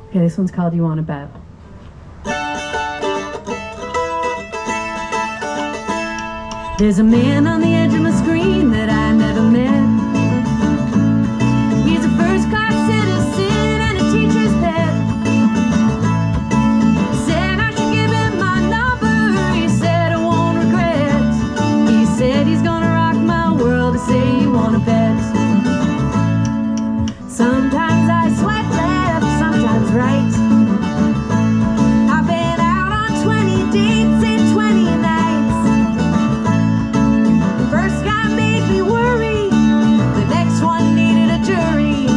Okay, this one's called You Wanna Bet. There's a man on the edge of my screen that I never met. He's a first-class citizen and a teacher's pet. Said I should give him my number. He said I won't regret. He said he's gonna rock my world. To say you wanna bet. Sometimes I swipe left, sometimes right. I've been out on 20 dates and 20 nights. The first guy made me worry, the next one needed a jury.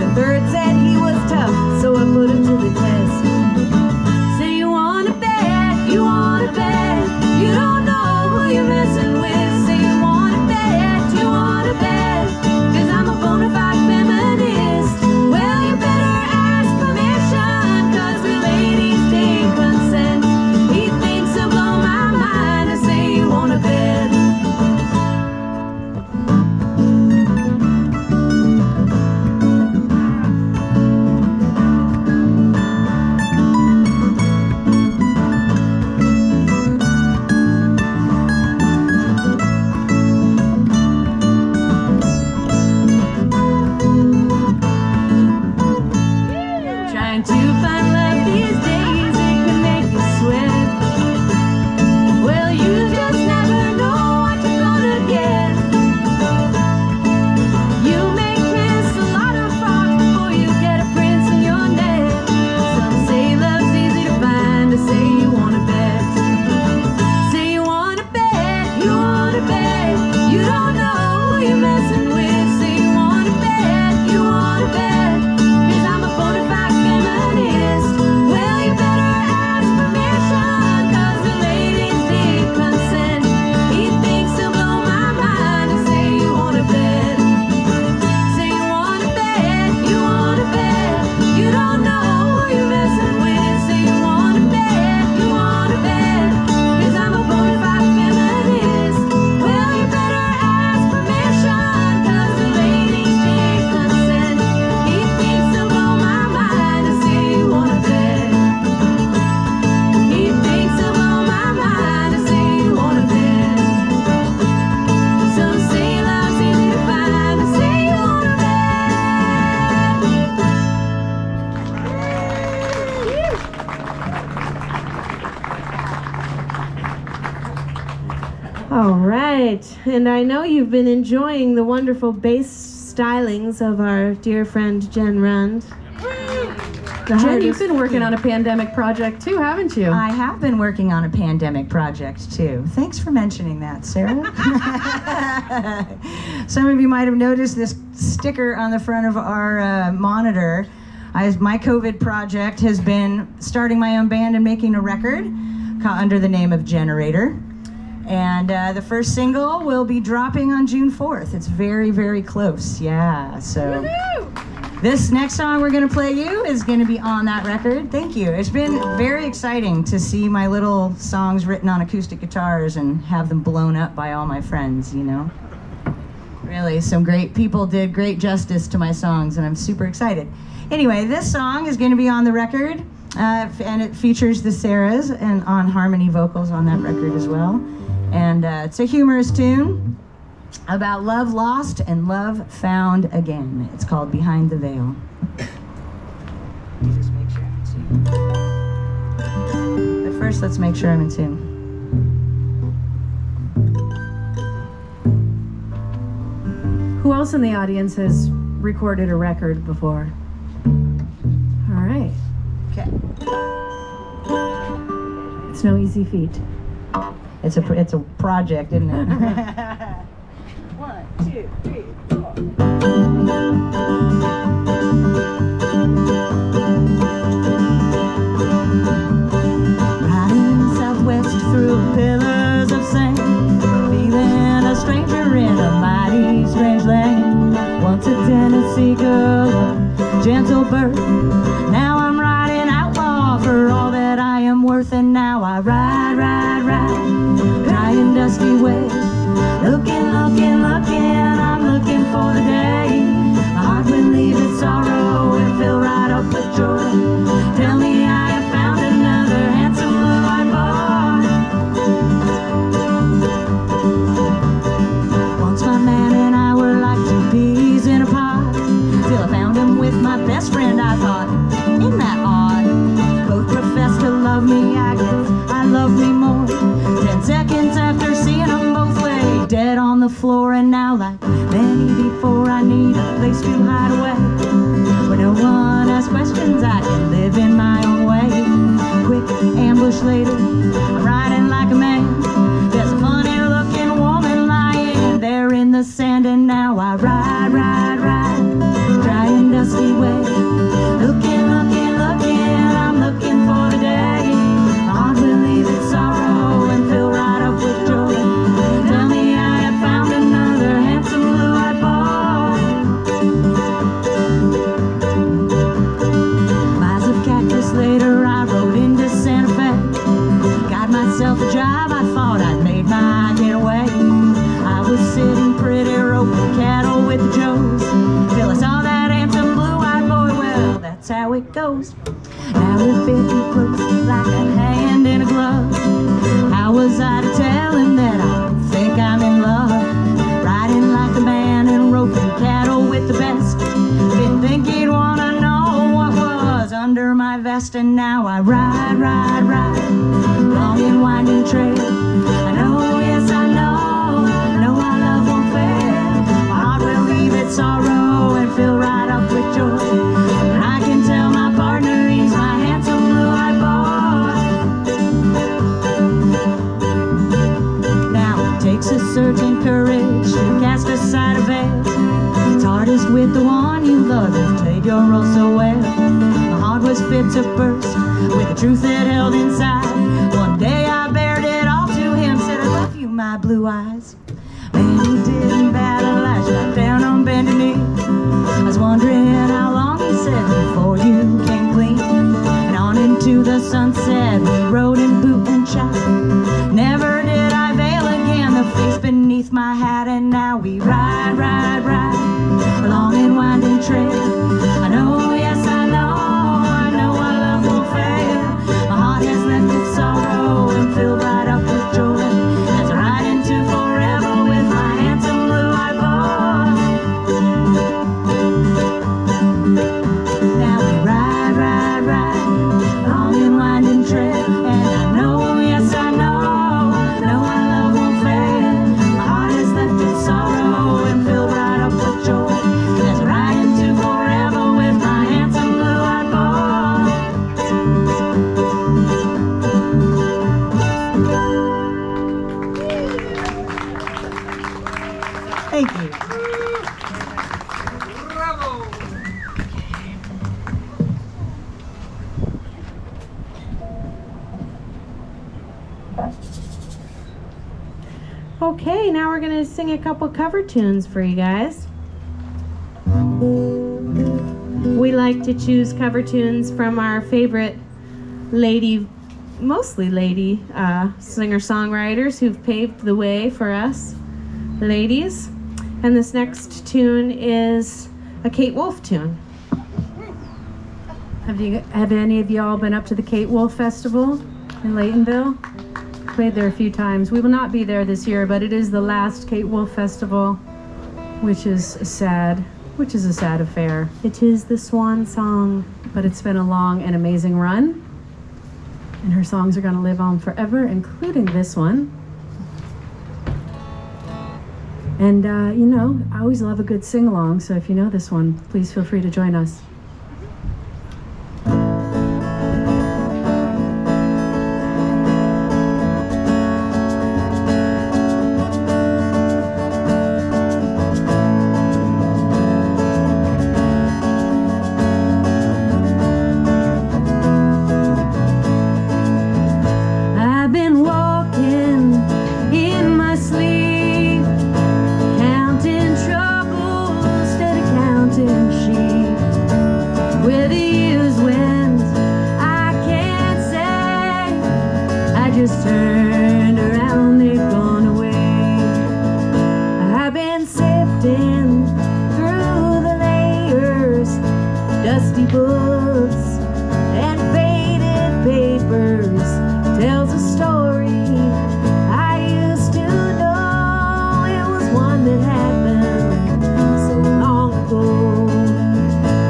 The third said he was tough, so I put him to the test. Say you wanna bet, you wanna bet. You don't know who you're messing with. Say you wanna bet, you wanna bet. 'Cause I'm a bona fide feminist. Well, you better ask permission, 'cause the ladies take consent. He thinks he'll blow my mind. I say you wanna bet. Trying to find love these days, it can make you sweat. Well, you just never know what you're gonna get. You may kiss a lot of frogs before you get a prince in your net. Some say love's easy to find. To say you wanna bet. Say you wanna bet, you wanna bet. You don't know who you're messing with. Say you wanna bet, you wanna bet. 'Cause I'm a bona fide feminist. Well, you better ask permission, 'cause the ladies need consent. He thinks he'll blow my mind. To say you wanna bet. Say you wanna bet, you wanna bet. You don't know who you're messing with. Say you wanna bet, you wanna bet. 'Cause I'm a bona fide feminist. Well, you better ask permission, 'cause the ladies need consent. He thinks he'll blow my mind. To say you wanna bet. He thinks he'll blow my mind. To say you wanna bet. Some say love's easy to find. To say you wanna bet. All right, and I know you've been enjoying the wonderful bass stylings of our dear friend Jen Rund. Jen, you've been working on a pandemic project too, haven't you? I have been working on a pandemic project too. Thanks for mentioning that, Sarah. Some of you might have noticed this sticker on the front of our monitor. My COVID project has been starting my own band and making a record under the name of Generator. And the first single will be dropping on June 4th. It's very, very close. Yeah, so this next song we're gonna play you is gonna be on that record. Thank you. It's been very exciting to see my little songs written on acoustic guitars and have them blown up by all my friends, you know? Really, some great people did great justice to my songs, and I'm super excited. Anyway, this song is gonna be on the record, and it features the Sarahs and on harmony vocals on that record as well. And it's a humorous tune about love lost and love found again. It's called Behind the Veil. You just make sure I'm in tune. But first, let's make sure I'm in tune. Who else in the audience has recorded a record before? All right. Okay. It's no easy feat. It's a project, isn't it? 1, 2, 3, 4. Riding southwest through pillars of sand, feeling a stranger in a mighty strange land. Once a Tennessee girl, a gentle bird. Now I'm riding outlaw for all that I am worth, and now I ride, ride, ride. Dry and dusty ways, looking, looking, looking, I'm looking for the day my heart would leave its sorrow and fill right up with joy. best friend, I thought, isn't that odd? Both profess to love me, I guess I love me more. 10 seconds after seeing them both lay dead on the floor, and now like many before, I need a place to hide away where no one asks questions. I can live in my own way. Quick ambush later, I'm riding like a man. There's a funny looking woman lying there in the sand, and now I ride, ride, ride, dry and dusty way. Looking, looking, looking, I'm looking for the day. My heart will leave its sorrow and fill right up with joy. Tell me I have found another handsome blue-eyed boy. Miles of cactus later, I rode into Santa Fe. Got myself a job, I thought I'd made my getaway. I was sitting pretty, roping cattle with the Joes, till I saw that handsome blue-eyed boy. Well, that's how it goes. Now we're fitting close like a hand in a glove. How was I to tell him that I think I'm in love? Riding like a man and roping cattle with the best. Didn't think he'd wanna know what was under my vest, and now I ride, ride, ride, long and winding trail. I know, yes I know our love won't fail. My heart will leave its sorrow and fill right up with joy. And I can tell my partner he's my handsome blue-eyed boy. Now it takes a certain courage to cast aside a veil. It's hardest with the one you love, you've played your role so well. My heart was fit to burst with the truth it held inside. One day I bared it all to him, said I love you, my blue eyes. Man, he didn't battle, I shot down on bended knee. I was wondering how long, he said, before you came clean. And on into the sunset we rode in boot and chop. Never did I veil again the face beneath my hat, and now we ride, ride, ride, a long and winding trail. I know, yes I know our love won't fail. My heart has left its sorrow and filled right up with joy, as I ride into forever with my handsome blue-eyed boy. Now we ride, ride, ride, long and winding trail, and I know, yes I know our love won't fail. My heart has left its sorrow and filled right up with joy, as I ride into forever with my handsome blue-eyed boy. Thank you. Okay, now we're gonna sing a couple cover tunes for you guys. We like to choose cover tunes from our favorite mostly lady singer-songwriters who've paved the way for us ladies. And this next tune is a Kate Wolf tune. Have any of y'all been up to the Kate Wolf Festival in Laytonville? Played there a few times. We will not be there this year, but it is the last Kate Wolf Festival, which is a sad affair. It is the swan song, but it's been a long and amazing run, and her songs are going to live on forever, including this one. And I always love a good sing-along, so if you know this one, please feel free to join us. Just turned around, they've gone away. I've been sifting through the layers, dusty books and faded papers. Tells a story I used to know. It was one that happened so long ago.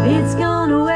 It's gone away.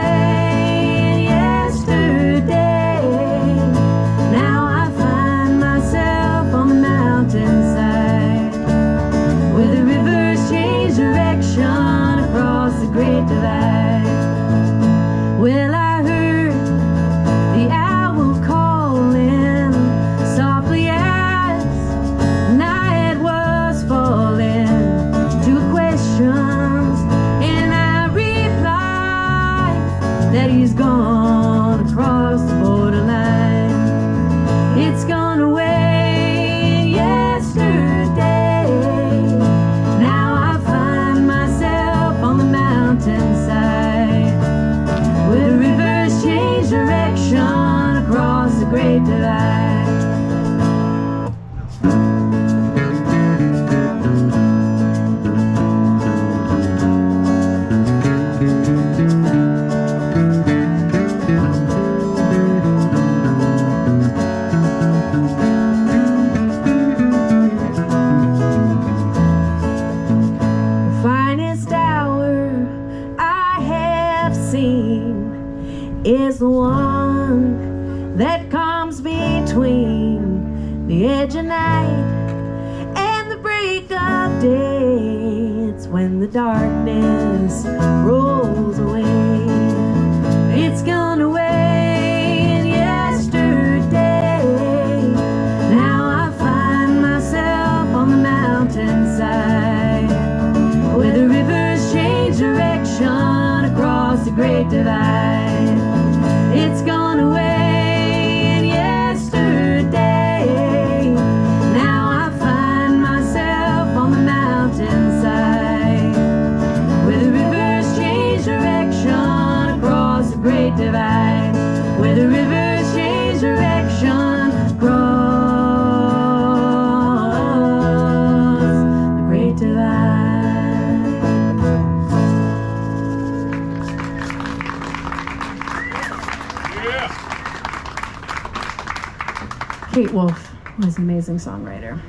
that he's gone across the borderline. It's gone away yesterday. Now I find myself on the mountainside, where the rivers change direction across the great divide. Is the one that comes between the edge of night and the break of day. It's when the darkness rolls away. It's gone away yesterday. Now I find myself on the mountainside, where the rivers change direction across the great divide. It's gone away yesterday. Now I find myself on the mountainside, where the rivers change direction across the great divide. Where the rivers change direction across the great divide. Kate Wolf was an amazing songwriter.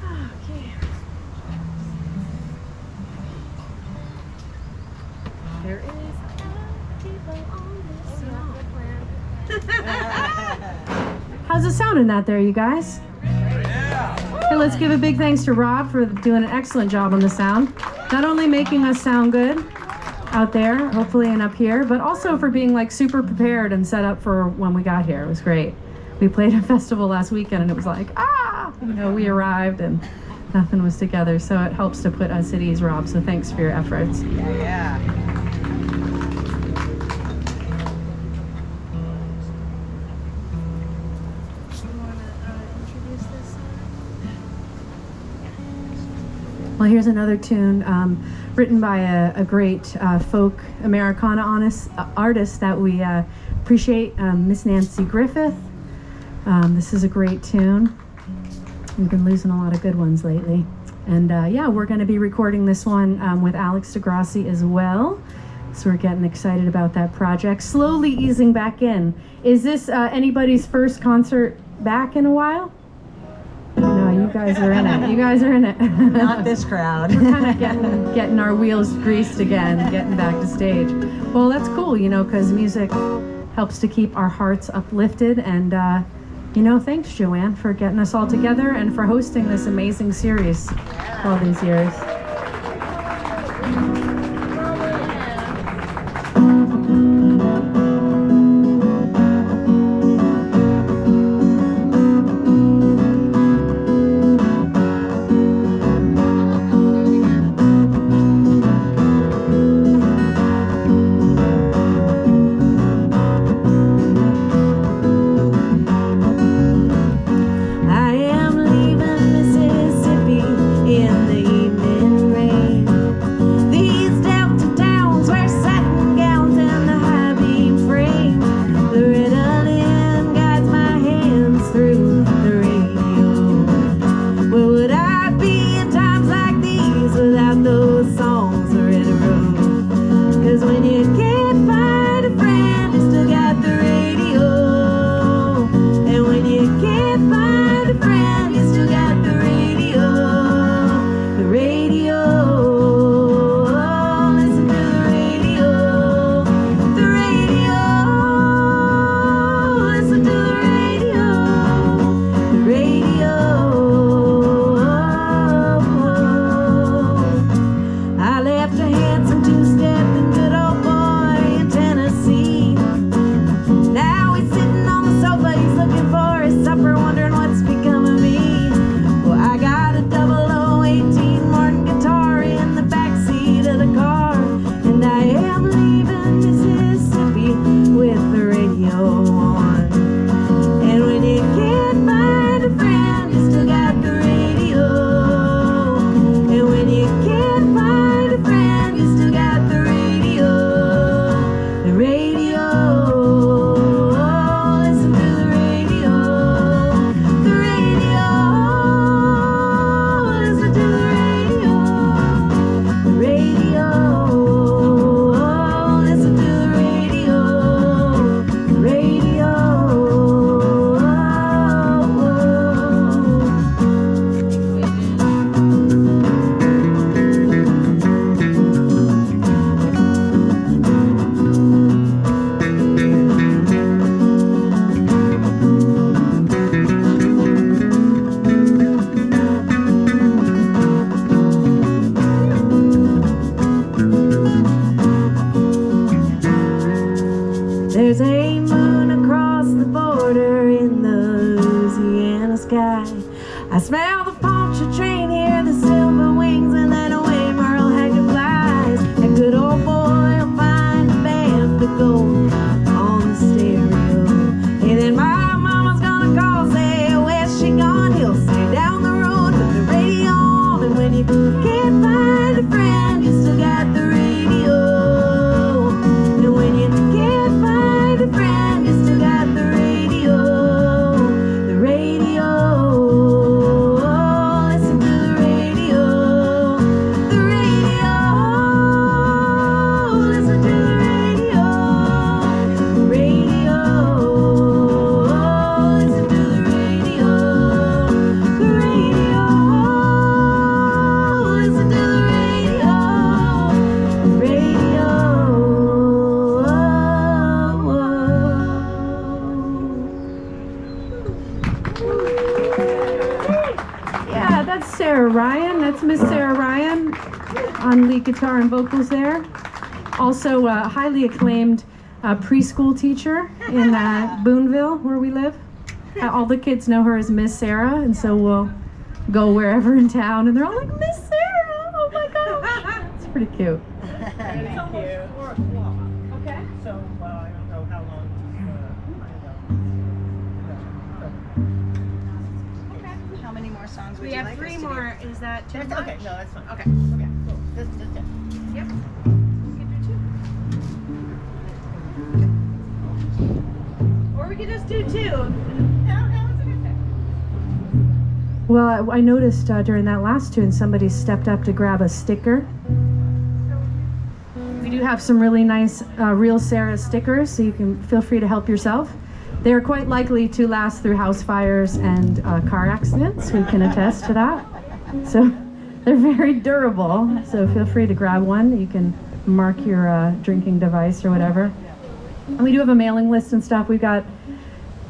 Okay. There is people on this song. How's it sounding out there, you guys? Hey, let's give a big thanks to Rob for doing an excellent job on the sound. Not only making us sound good out there, hopefully, and up here, but also for being like super prepared and set up for when we got here. It was great. We played a festival last weekend and it was like, we arrived and nothing was together, so it helps to put us at ease, Rob, so thanks for your efforts. Yeah. Well, here's another tune written by a great folk Americana artist that we appreciate, Miss Nancy Griffith. This is a great tune. We've been losing a lot of good ones lately. And we're going to be recording this one with Alex DeGrassi as well. So we're getting excited about that project. Slowly easing back in. Is this anybody's first concert back in a while? No, you guys are in it. You guys are in it. Not this crowd. We're kind of getting our wheels greased again, getting back to stage. Well, that's cool, because music helps to keep our hearts uplifted. And, thanks, Joanne, for getting us all together and for hosting this amazing series all these years. I am leaving Mississippi in the evening. lead guitar and vocals there. Also a highly acclaimed preschool teacher in Boonville, where we live. All the kids know her as Miss Sarah, and so we'll go wherever in town, and they're all like, Miss Sarah! Oh my gosh! It's pretty cute. Thank you. 4 o'clock. Okay. So, I don't know how long. How many more songs would We you have like 3 us to do? more. Is that too much? Okay, no, that's fine. Okay. Okay, cool. That's it. Yep. Or we could just do 2. Well, I noticed during that last tune, somebody stepped up to grab a sticker. We do have some really nice Real Sarah stickers, so you can feel free to help yourself. They are quite likely to last through house fires and car accidents. We can attest to that. So they're very durable, so feel free to grab one. You can mark your drinking device or whatever. And we do have a mailing list and stuff. We got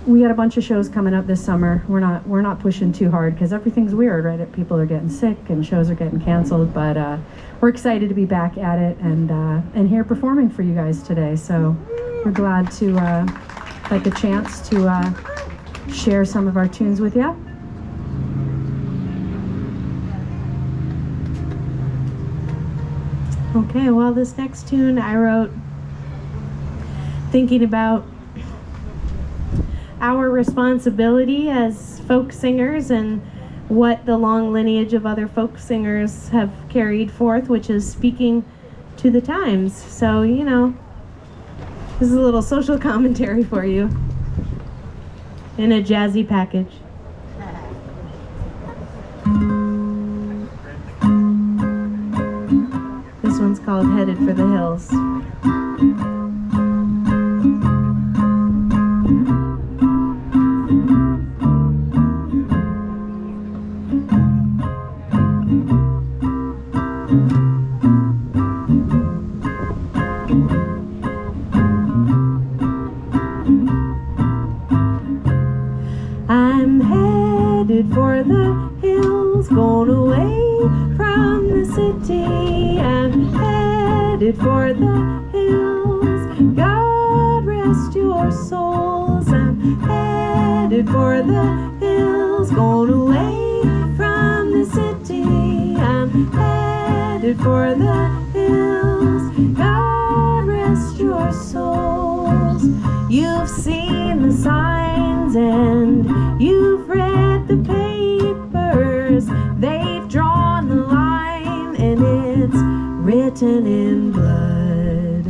a bunch of shows coming up this summer. We're not pushing too hard because everything's weird, right? People are getting sick and shows are getting canceled, but we're excited to be back at it and here performing for you guys today. So we're glad to get the chance to share some of our tunes with you. Okay, well, this next tune I wrote thinking about our responsibility as folk singers and what the long lineage of other folk singers have carried forth, which is speaking to the times. So, you know, this is a little social commentary for you in a jazzy package. This one's called Headed for the Hills. I'm headed for the hills, going away from the city. I'm headed for the hills, God rest your souls. I'm headed for the hills, going away from the city. I'm headed for the hills, God rest your souls. You've seen the signs and you've read the papers. They've drawn the line and it's written in blood.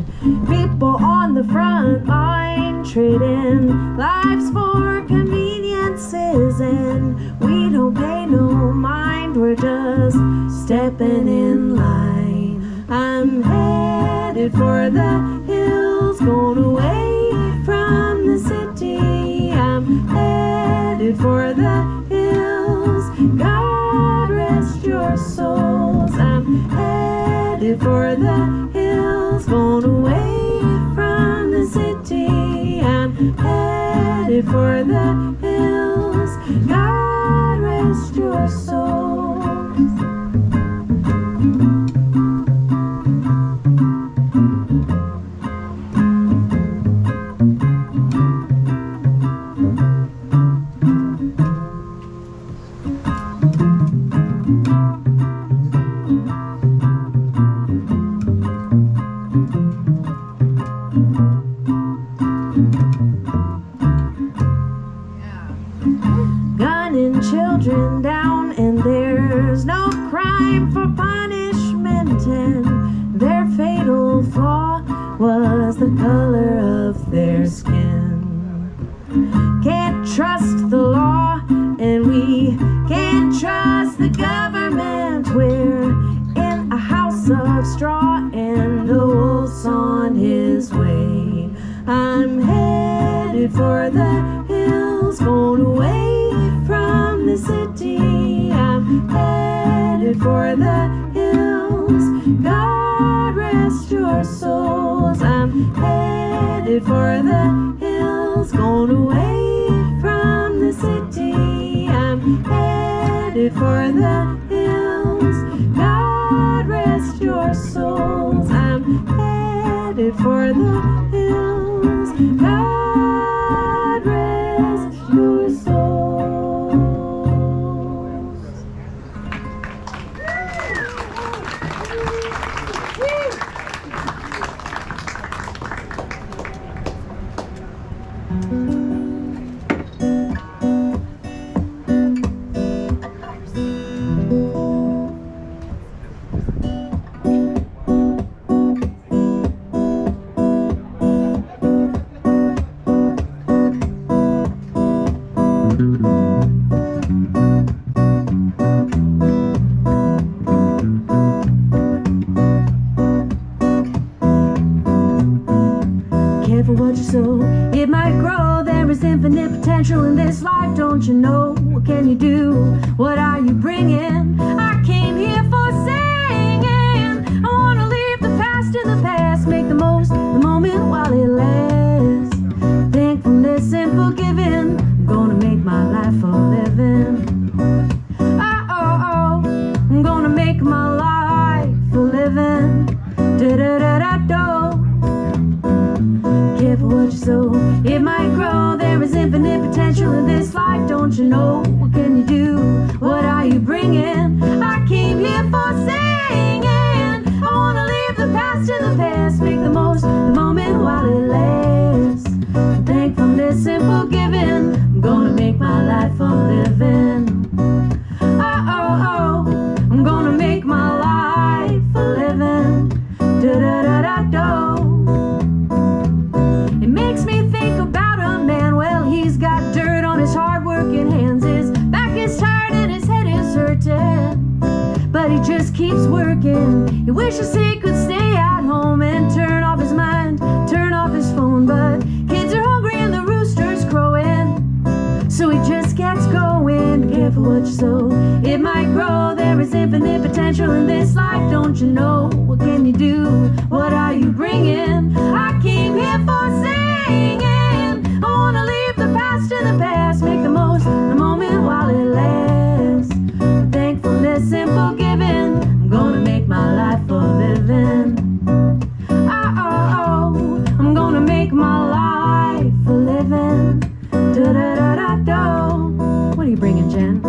People on the front line trading lives for conveniences, and we don't pay no mind. We're just stepping in line. I'm headed for the hills, going away from the city. I'm headed for the hills, God rest your souls. I'm headed for the hills, going away from the city. I'm headed for the hills, God rest your souls. Gunning children down, and there's no crime for punishment, and their fatal flaw was the color of their skin. Can't trust the law, and we can't trust the government. We're in a house of straw, and the wolf's on his way. I'm headed for the hills, going away from the city. I'm headed for the hills, God rest your souls. I'm headed for the hills, going away from the city. I'm headed for the hills, God rest your your souls. I'm headed for the hills. God rest your souls. Careful what you sow, it might grow. There is infinite potential in this life, don't you know? What can you do? What are you bringing? I came here for singing. I wanna leave the past in the past, make the most of the moment while it lasts. Thankfulness and forgiving, I'm gonna make my life a living. I'm gonna make my life a living. Da-da-da-da-do. Careful what you sow, it might grow. There is infinite potential in this life, don't you know? What can you do? What are you bringing? I came here for singing. I wanna leave the past in the past, make the most of the moment while it lasts. Thankfulness and forgiving, I'm gonna make my life a living. I'm gonna make my life a living. Da-da-da-da-do. It makes me think about a man. Well, he's got dirt on his hard-working hands. His back is tired and his head is hurting, but he just keeps working. He wishes he could stay at home and turn off his mind, turn off his phone, but kids are hungry and the rooster's crowing, so he just gets going. Careful what you sow, it might grow. There is infinite potential in this life, don't you know? What can you do? What are you bringing? I came here for singing. I wanna leave the past in the past, make the most of the moment while it lasts. Thankfulness and forgiving, I'm gonna make my life a living. I'm gonna make my life a living. Da-da-da-da-do. What are you bringing, Jen?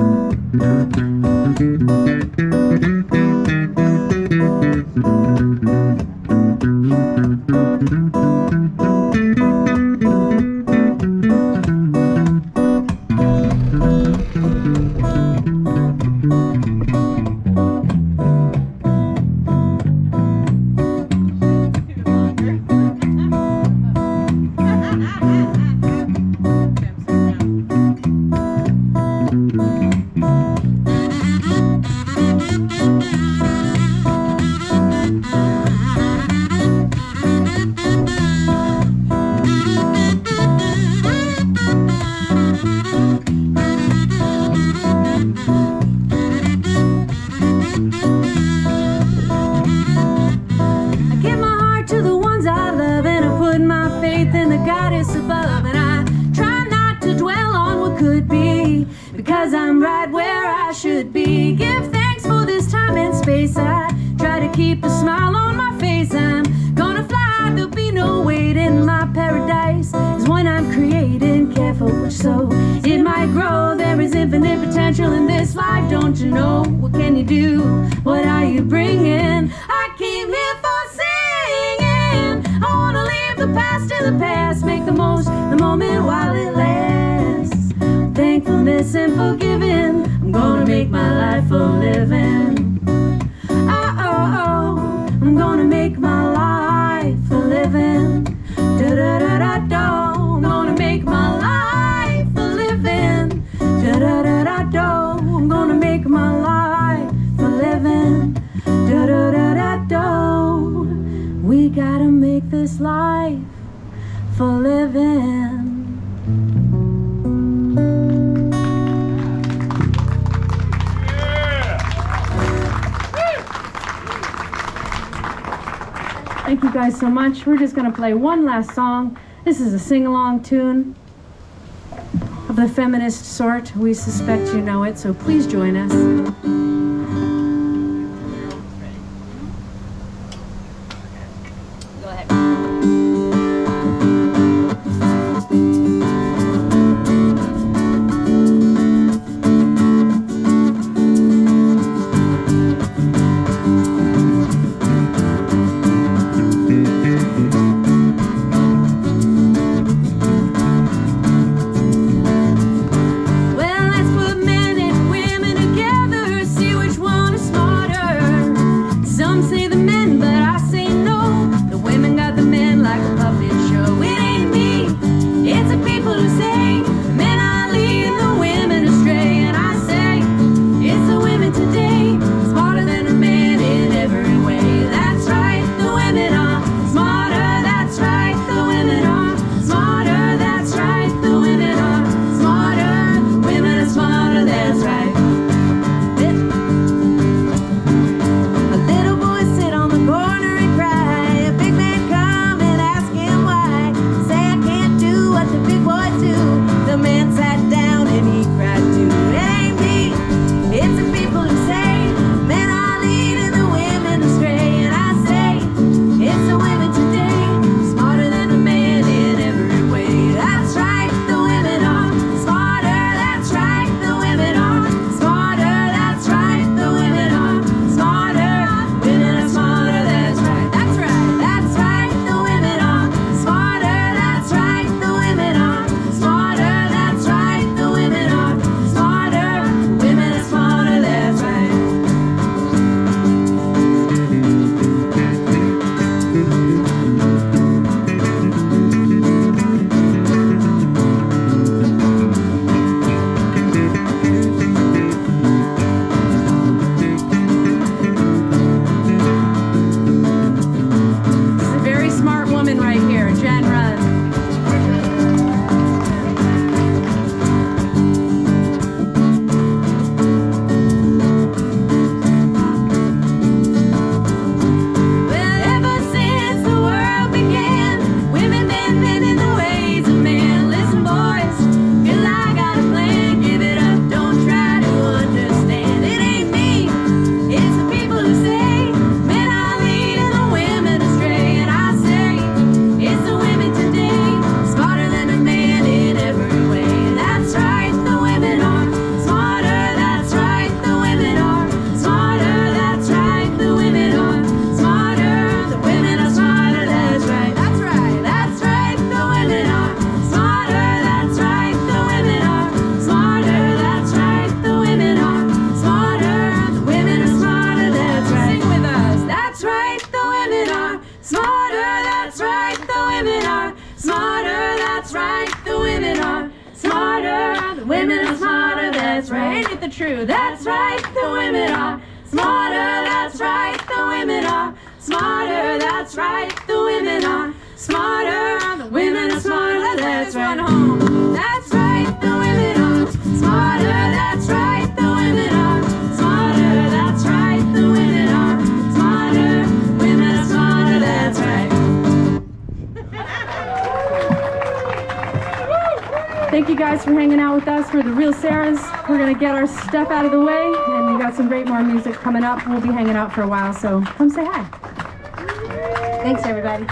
I'm right where I should be. Give thanks for this time and space. I try to keep a smile on my face. I'm gonna fly, there'll be no waiting. My paradise is when I'm creating. Careful what you sow, it might grow. There is infinite potential in this life, don't you know? What can you do? What are you bringing? I came here for singing. I wanna leave the past in the past, make the most of the moment while it lasts. Thankfulness and forgiving, I'm gonna make my life a living. I'm gonna make my life a living. Da-da-da-da-do. I'm gonna make my life a living. Da-da-da-da-do. I'm gonna make my life a living. Da-da-da-da-do. We gotta make this life for living. Thank you guys so much. We're just going to play one last song. This is a sing-along tune of the feminist sort. We suspect you know it, so please join us. Go ahead. Well, let's put men and women together, see which one is smarter. Some say the men, but I say no. The women got the men like a puppet show. It ain't me, it's the people who say the men are leading the women astray. And I say it's the women today, smarter than a man in every way. That's right, the women are smarter. That's right, the women are smarter. That's right, the women are smarter. Women are smarter. That's right. A little boy sit on the corner and cry. A big man come and ask him why. Say I can't do what the big boy do. The man sat down and he cried too. It ain't me, it's the people who say men are leading the women astray. And I say it's the women today, smarter than a man in every way. That's right, the women are smarter. That's right, the women are smarter. That's right, the women are smarter. Women are smarter. That's right. That's right. That's right, the women are smarter. That's right, the women are smarter. That's right, the women are smarter. Women are smarter. That's right. This is a very smart woman right here, Jen Rudd. Well, ever since the world began, women been bending the ways of man. Listen, boys, feel I got a plan. Give it up, don't try to understand. It ain't me, it's the people who say men are leading the women astray. And I say it's the women today, smarter than a man in every way. That's right, the women are smarter. That's right, the women are smarter. That's right, the women are smarter. The women are smarter. That's right. That's right. That's right, the women are smarter. That's right, the women are smarter. That's right, the women are smarter. The women are smarter. That's right. Sing with us. That's right, the women are smarter. That's right, the women are smarter. That's right, the women are smarter. The women are smarter. That's right. Ain't it the truth? That's right, the women are smarter. That's right, the women are smarter. That's right, the women are smarter. The women are smarter. That's right. Home. That's right, the women are smarter. That's right, the women are smarter. That's right, the women are smarter. Women are smarter. That's right. Thank you guys for hanging out with us. We're the Real Sarahs. We're gonna get our stuff out of the way, and we got some great more music coming up. We'll be hanging out for a while, so come say hi. Thanks, everybody.